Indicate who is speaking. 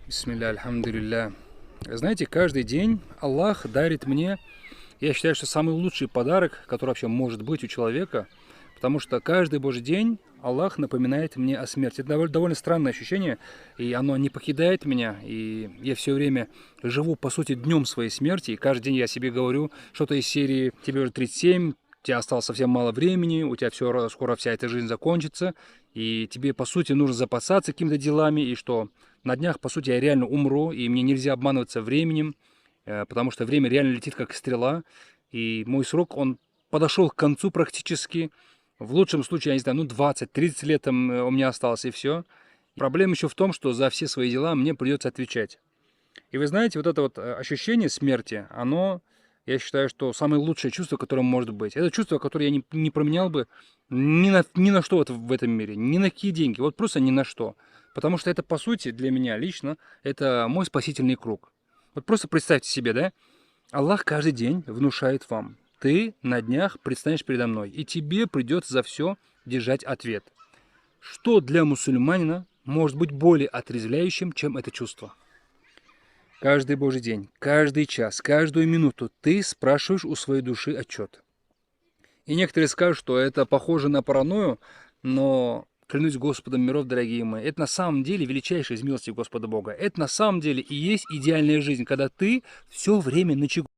Speaker 1: Бисмилля, альхамдулилля. Знаете, каждый день Аллах дарит мне, я считаю, что самый лучший подарок, который вообще может быть у человека, потому что каждый Божий день Аллах напоминает мне о смерти. Это довольно странное ощущение, и оно не покидает меня, и я все время живу, по сути, днем своей смерти, и каждый день я себе говорю что-то из серии «Тебе уже 37, у тебя осталось совсем мало времени, у тебя скоро вся эта жизнь закончится, и тебе, по сути, нужно запасаться какими-то делами, и что на днях, по сути, я реально умру, и мне нельзя обманываться временем, потому что время реально летит как стрела, и мой срок, он подошел к концу практически. В лучшем случае, я не знаю, 20-30 лет там у меня осталось, и все. Проблема еще в том, что за все свои дела мне придется отвечать. И вы знаете, вот это вот ощущение смерти, оно, я считаю, что самое лучшее чувство, которое может быть. Это чувство, которое я не променял бы ни на что вот в этом мире, ни на какие деньги, вот просто ни на что. Потому что это, по сути, для меня лично, это мой спасительный круг. Вот просто представьте себе, да? Аллах каждый день внушает вам: ты на днях предстанешь передо мной, и тебе придется за все держать ответ. Что для мусульманина может быть более отрезвляющим, чем это чувство? Каждый Божий день, каждый час, каждую минуту ты спрашиваешь у своей души отчет. И некоторые скажут, что это похоже на паранойю, но клянусь Господом миров, дорогие мои, это на самом деле величайшая из милости Господа Бога. Это на самом деле и есть идеальная жизнь, когда ты все время начеку.